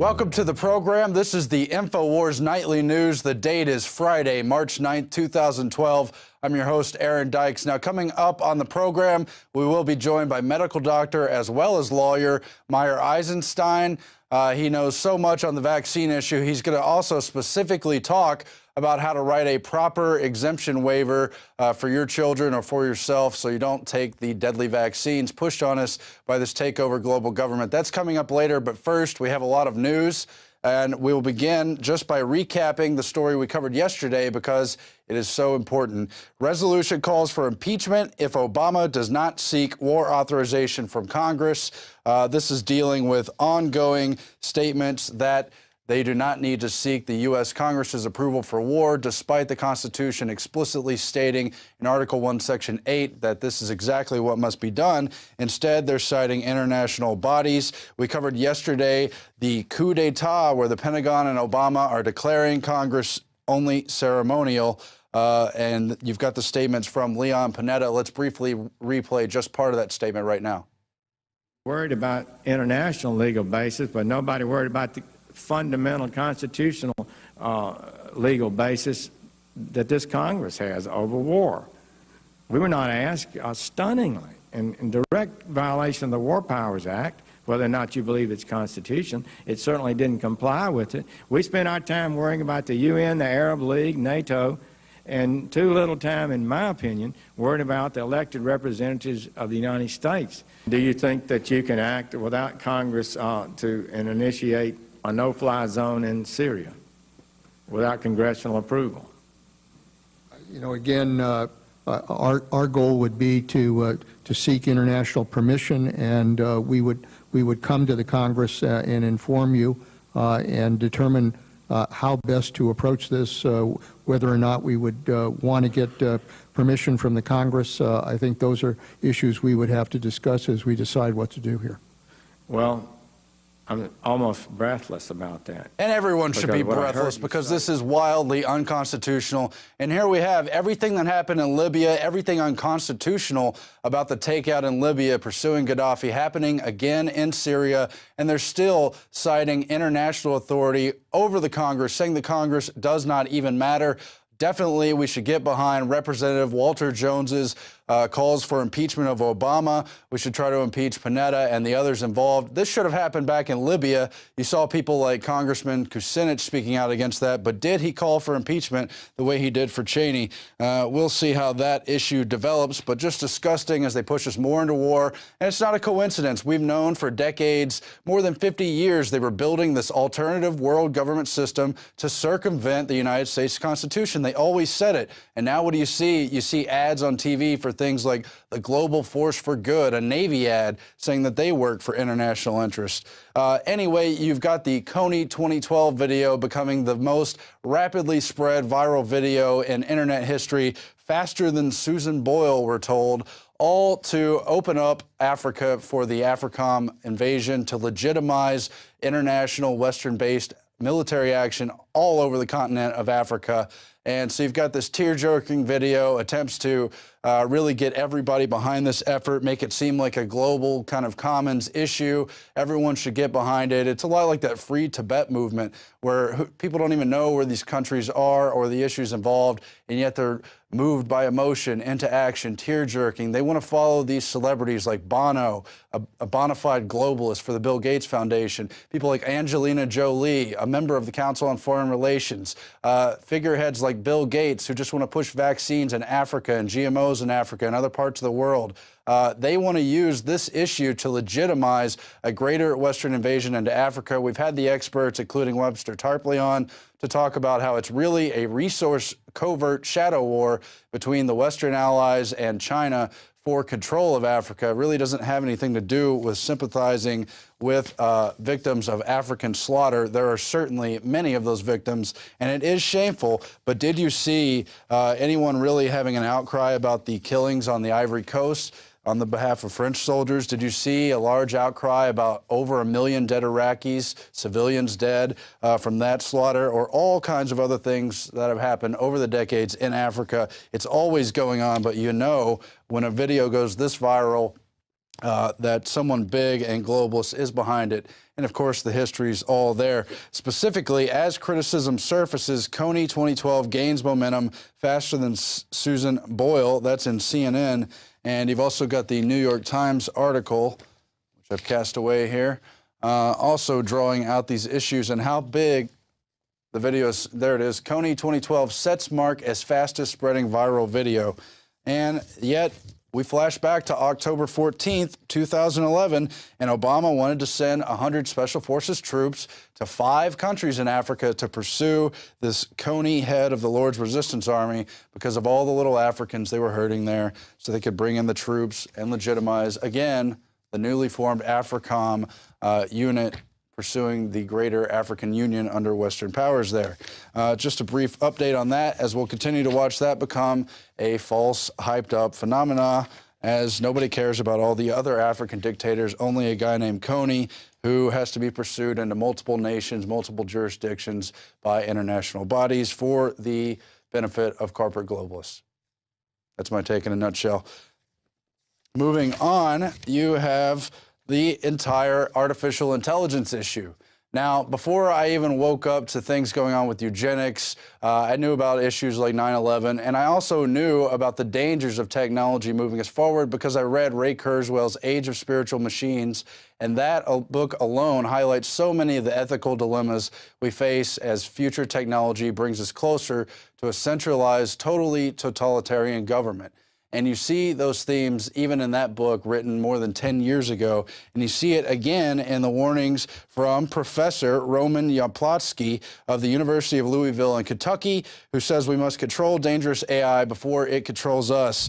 Welcome to the program. This is the INFOWARS Nightly News. The date is Friday, March 9th, 2012. I'm your host, Aaron Dykes. Now, coming up on the program, we will be joined by medical doctor as well as lawyer Meyer Eisenstein. He knows so much on the vaccine issue. He's going to also specifically talk about how to write a proper exemption waiver for your children or for yourself so you don't take the deadly vaccines pushed on us by this takeover global government. That's coming up later, but first we have a lot of news, and we will begin just by recapping the story we covered yesterday because it is so important. Resolution calls for impeachment if Obama does not seek war authorization from Congress. This is dealing with ongoing statements that they do not need to seek the U.S. Congress's approval for war, despite the Constitution explicitly stating in Article 1, Section 8 that this is exactly what must be done. Instead, they're citing international bodies. We covered yesterday the coup d'etat where the Pentagon and Obama are declaring Congress only ceremonial. And you've got the statements from Leon Panetta. Let's briefly replay just part of that statement right now. Worried about international legal basis, but nobody worried about the fundamental constitutional legal basis that this Congress has over war. We were not asked, stunningly, in direct violation of the War Powers Act, whether or not you believe it's constitution. It certainly didn't comply with it. We spent our time worrying about the UN, the Arab League, NATO, and too little time, in my opinion, worried about the elected representatives of the United States. Do you think that you can act without Congress and initiate a no-fly zone in Syria without congressional approval? You know, again, our goal would be to seek international permission, and we would come to the Congress and inform you and determine how best to approach this, whether or not we would want to get permission from the Congress. I think those are issues we would have to discuss as we decide what to do here. Well, I'm almost breathless about that. And everyone should be breathless because this is wildly unconstitutional. And here we have everything that happened in Libya, everything unconstitutional about the takeout in Libya, pursuing Gaddafi, happening again in Syria. And they're still citing international authority over the Congress, saying the Congress does not even matter. Definitely, we should get behind Representative Walter Jones's calls for impeachment of Obama. We should try to impeach Panetta and the others involved. This should have happened back in Libya. You saw people like Congressman Kucinich speaking out against that. But did he call for impeachment the way he did for Cheney? We'll see how that issue develops. But just disgusting as they push us more into war. And it's not a coincidence. We've known for decades, more than 50 years, they were building this alternative world government system to circumvent the United States Constitution. They always said it. And now what do you see? You see ads on TV for things like the Global Force for Good, a Navy ad saying that they work for international interest. Anyway, you've got the Coney 2012 video becoming the most rapidly spread viral video in internet history, faster than Susan Boyle, we're told, all to open up Africa for the AFRICOM invasion, to legitimize international Western-based military action all over the continent of Africa. And so you've got this tear-jerking video, attempts to really get everybody behind this effort, make it seem like a global kind of commons issue. Everyone should get behind it. It's a lot like that Free Tibet movement where people don't even know where these countries are or the issues involved, and yet they're moved by emotion into action, tear-jerking. They want to follow these celebrities like Bono, a bona fide globalist for the Bill Gates Foundation, people like Angelina Jolie, a member of the Council on Foreign Relations, figureheads like Bill Gates who just want to push vaccines in Africa and GMOs in Africa and other parts of the world. They want to use this issue to legitimize a greater Western invasion into Africa. We've had the experts, including Webster Tarpley, on to talk about how it's really a resource covert shadow war between the Western allies and China for control of Africa. It really doesn't have anything to do with sympathizing with victims of African slaughter. There are certainly many of those victims, and it is shameful. But did you see anyone really having an outcry about the killings on the Ivory Coast? on the behalf of French soldiers? Did you see a large outcry about over 1 million dead Iraqis, civilians dead from that slaughter, or all kinds of other things that have happened over the decades in Africa? It's always going on, but you know when a video goes this viral, that someone big and globalist is behind it. And of course, the history's all there. Specifically, as criticism surfaces, Coney 2012 gains momentum faster than Susan Boyle. That's in CNN. And you've also got the New York Times article, which I've cast away here, also drawing out these issues and how big the video is. There it is. Coney 2012 sets mark as fastest spreading viral video. And yet, we flash back to October 14th, 2011, and Obama wanted to send 100 Special Forces troops to 5 countries in Africa to pursue this Coney head of the Lord's Resistance Army because of all the little Africans they were hurting there, so they could bring in the troops and legitimize, again, the newly formed AFRICOM unit pursuing the greater African Union under Western powers there. Just a brief update on that, as we'll continue to watch that become a false, hyped-up phenomena, as nobody cares about all the other African dictators, only a guy named Coney who has to be pursued into multiple nations, multiple jurisdictions by international bodies for the benefit of corporate globalists. That's my take in a nutshell. Moving on, you have the entire artificial intelligence issue. Now, before I even woke up to things going on with eugenics, I knew about issues like 9/11, and I also knew about the dangers of technology moving us forward because I read Ray Kurzweil's Age of Spiritual Machines, and that book alone highlights so many of the ethical dilemmas we face as future technology brings us closer to a centralized, totally totalitarian government. And you see those themes even in that book written more than 10 years ago. And you see it again in the warnings from Professor Roman Yaplotsky of the University of Louisville in Kentucky, who says we must control dangerous AI before it controls us,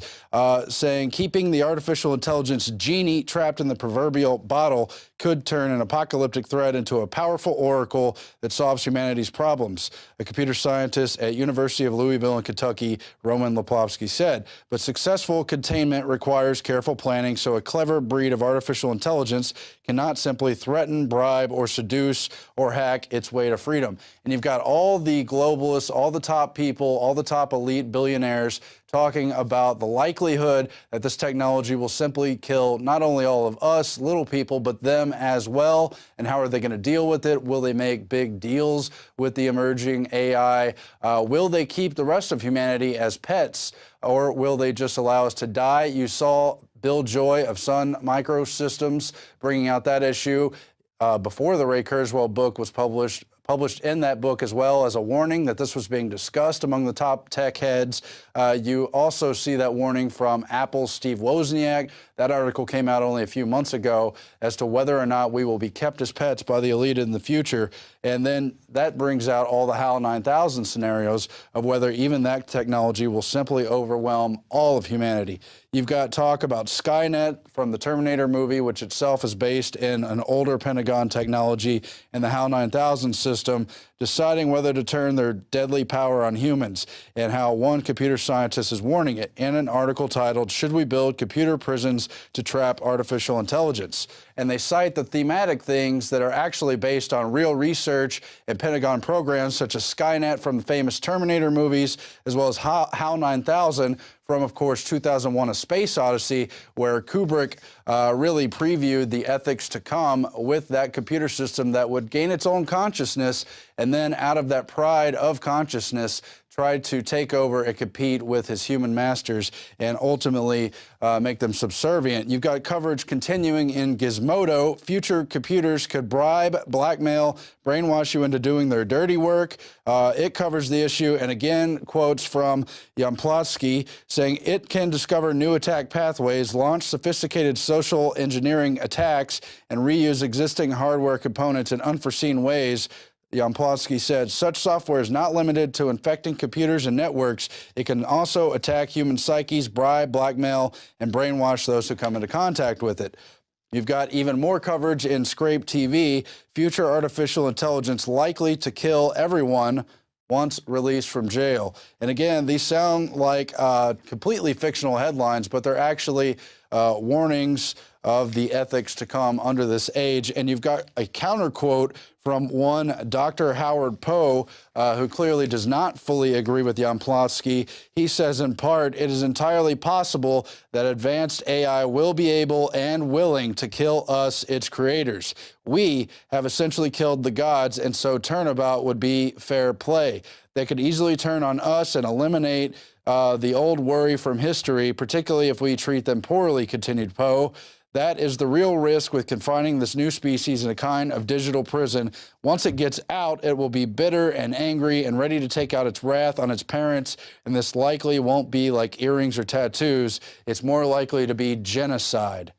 saying keeping the artificial intelligence genie trapped in the proverbial bottle could turn an apocalyptic threat into a powerful oracle that solves humanity's problems. A computer scientist at University of Louisville in Kentucky, Roman Yaplotsky, said, but successful containment requires careful planning, so a clever breed of artificial intelligence cannot simply threaten, bribe, or seduce or hack its way to freedom. And you've got all the globalists, all the top people, all the top elite billionaires talking about the likelihood that this technology will simply kill not only all of us, little people, but them as well. And how are they going to deal with it? Will they make big deals with the emerging AI? Will they keep the rest of humanity as pets, or will they just allow us to die? You saw Bill Joy of Sun Microsystems bringing out that issue before the Ray Kurzweil book was published in that book, as well as a warning that this was being discussed among the top tech heads. You also see that warning from Apple's Steve Wozniak. That article came out only a few months ago as to whether or not we will be kept as pets by the elite in the future. And then that brings out all the HAL 9000 scenarios of whether even that technology will simply overwhelm all of humanity. You've got talk about Skynet from the Terminator movie, which itself is based in an older Pentagon technology, and the HAL 9000 system deciding whether to turn their deadly power on humans, and how one computer scientist is warning it in an article titled, "Should We Build Computer Prisons to Trap Artificial Intelligence?" And they cite the thematic things that are actually based on real research and Pentagon programs, such as Skynet from the famous Terminator movies, as well as HAL 9000 from, of course, 2001: A Space Odyssey, where Kubrick really previewed the ethics to come with that computer system that would gain its own consciousness, and then out of that pride of consciousness, tried to take over and compete with his human masters and ultimately make them subservient. You've got coverage continuing in Gizmodo. Future computers could bribe, blackmail, brainwash you into doing their dirty work. It covers the issue, and again, quotes from Yaplotsky saying it can discover new attack pathways, launch sophisticated social engineering attacks, and reuse existing hardware components in unforeseen ways. Yaplotsky said, such software is not limited to infecting computers and networks. It can also attack human psyches, bribe, blackmail, and brainwash those who come into contact with it. You've got even more coverage in Scrape TV, future artificial intelligence likely to kill everyone once released from jail. And again, these sound like completely fictional headlines, but they're actually warnings of the ethics to come under this age. And you've got a counter quote from one Dr. Howard Poe, who clearly does not fully agree with Jan Plotsky. He says, in part, it is entirely possible that advanced AI will be able and willing to kill us, its creators. We have essentially killed the gods, and so turnabout would be fair play. They could easily turn on us and eliminate the old worry from history, particularly if we treat them poorly, continued Poe. That is the real risk with confining this new species in a kind of digital prison. Once it gets out, it will be bitter and angry and ready to take out its wrath on its parents, and this likely won't be like earrings or tattoos. It's more likely to be genocide,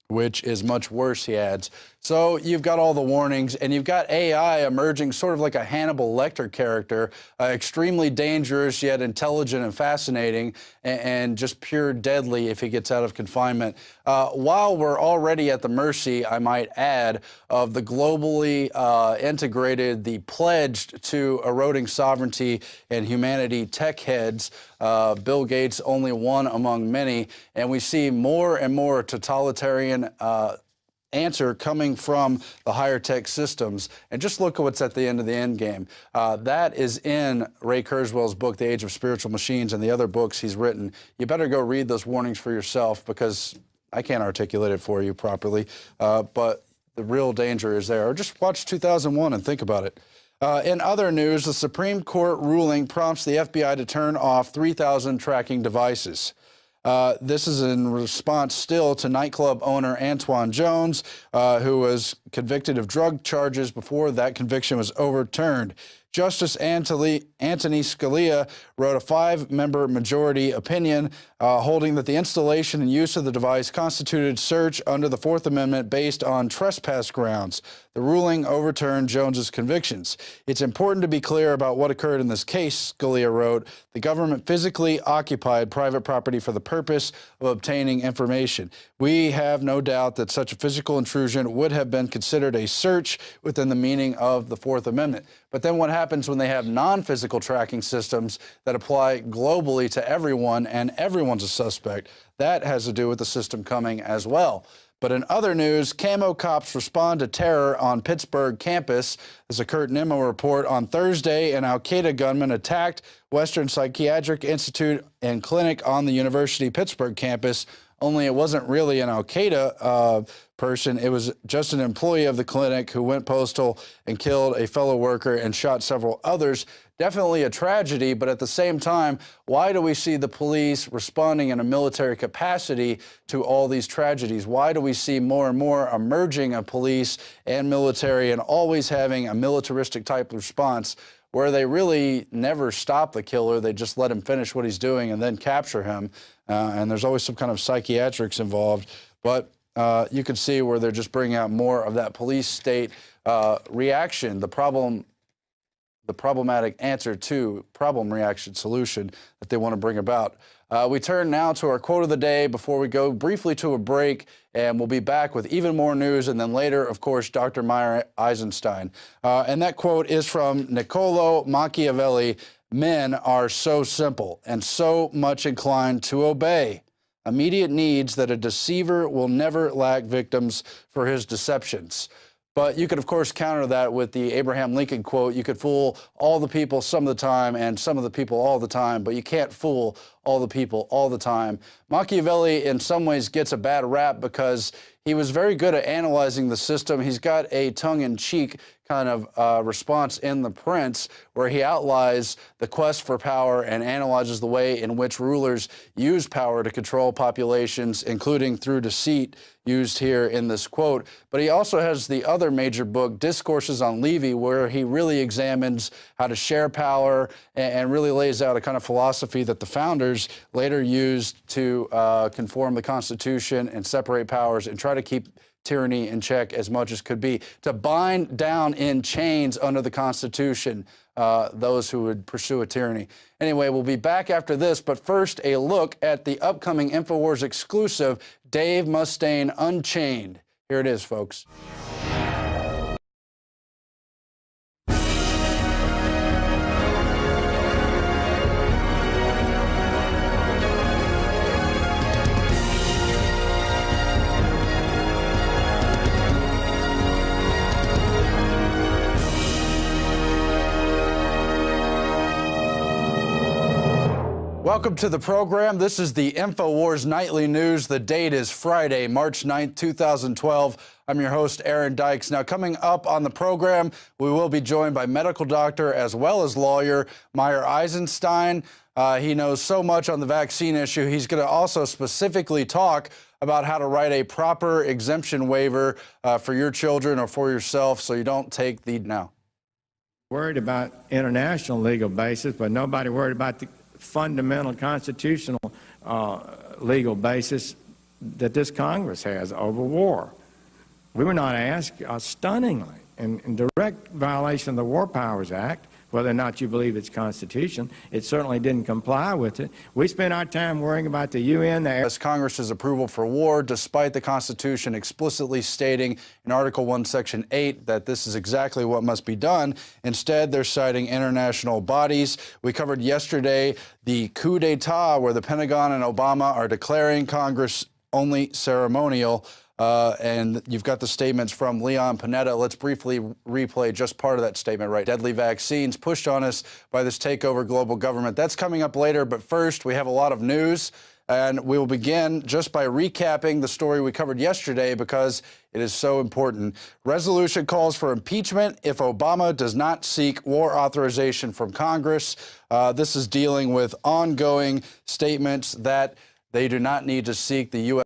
which is much worse, he adds. So you've got all the warnings, and you've got AI emerging sort of like a Hannibal Lecter character, extremely dangerous yet intelligent and fascinating, and just pure deadly if he gets out of confinement. While we're already at the mercy, I might add, of the globally integrated, the pledged to eroding sovereignty and humanity tech heads, Bill Gates only one among many, and we see more and more totalitarian answer coming from the higher tech systems. And just look at what's at the end of the end game. That is in Ray Kurzweil's book, The Age of Spiritual Machines, and the other books he's written. You better go read those warnings for yourself, because I can't articulate it for you properly. But the real danger is there. Or just watch 2001 and think about it. In other news, the Supreme Court ruling prompts the FBI to turn off 3,000 tracking devices. This is in response still to nightclub owner Antoine Jones, who was convicted of drug charges before that conviction was overturned. Justice Anthony Scalia wrote a 5-member majority opinion holding that the installation and use of the device constituted search under the Fourth Amendment based on trespass grounds. The ruling overturned Jones's convictions. It's important to be clear about what occurred in this case, Scalia wrote. The government physically occupied private property for the purpose of obtaining information. We have no doubt that such a physical intrusion would have been considered a search within the meaning of the Fourth Amendment. But then what happens when they have non-physical tracking systems that apply globally to everyone and everyone's a suspect? That has to do with the system coming as well. But in other news, camo cops respond to terror on Pittsburgh campus. As a Kurt Nimmo report, on Thursday, an al-Qaeda gunman attacked Western Psychiatric Institute and Clinic on the University Pittsburgh campus. Only it wasn't really an al-Qaeda person. It was just an employee of the clinic who went postal and killed a fellow worker and shot several others. Definitely a tragedy, but at the same time, why do we see the police responding in a military capacity to all these tragedies? Why do we see more and more emerging of police and military and always having a militaristic type of response where they really never stop the killer? They just let him finish what he's doing and then capture him. And there's always some kind of psychiatrics involved. But you can see where they're just bringing out more of that police state reaction, the problematic answer to problem reaction solution that they want to bring about. We turn now to our quote of the day before we go briefly to a break, and we'll be back with even more news, and then later, of course, Dr. Meyer Eisenstein. And that quote is from Niccolo Machiavelli: "Men are so simple and so much inclined to obey immediate needs that a deceiver will never lack victims for his deceptions." But you could, of course, counter that with the Abraham Lincoln quote: "You could fool all the people some of the time and some of the people all the time, but you can't fool all the people all the time." Machiavelli, in some ways, gets a bad rap because he was very good at analyzing the system. He's got a tongue-in-cheek kind of response in The Prince, where he outlines the quest for power and analyzes the way in which rulers use power to control populations, including through deceit, used here in this quote. But he also has the other major book, Discourses on Levy, where he really examines how to share power and really lays out a kind of philosophy that the founders later used to conform the Constitution and separate powers and try to keep tyranny in check as much as could be, to bind down in chains under the Constitution those who would pursue a tyranny. Anyway, we'll be back after this, but first a look at the upcoming INFOWARS exclusive, Dave Mustaine Unchained. Here it is, folks. Welcome to the program. This is the INFOWARS Nightly News. The date is Friday, March 9th, 2012. I'm your host, Aaron Dykes. Now, coming up on the program, we will be joined by medical doctor as well as lawyer Meyer Eisenstein. He knows so much on the vaccine issue. He's going to also specifically talk about how to write a proper exemption waiver for your children or for yourself so you don't take the now. Worried about international legal basis, but nobody worried about the fundamental constitutional legal basis that this Congress has over war. We were not asked, stunningly, in direct violation of the War Powers Act, whether or not you believe it's Constitution. It certainly didn't comply with it. We spent our time worrying about the UN. As Congress's approval for war, despite the Constitution explicitly stating in Article 1, Section 8 that this is exactly what must be done. Instead, they're citing international bodies. We covered yesterday the coup d'etat where the Pentagon and Obama are declaring Congress only ceremonial. And you've got the statements from Leon Panetta. Let's briefly replay just part of that statement, right? Deadly vaccines pushed on us by this takeover global government. That's coming up later. But first, we have a lot of news. And we will begin just by recapping the story we covered yesterday because it is so important. Resolution calls for impeachment if Obama does not seek war authorization from Congress. This is dealing with ongoing statements that they do not need to seek the U.S.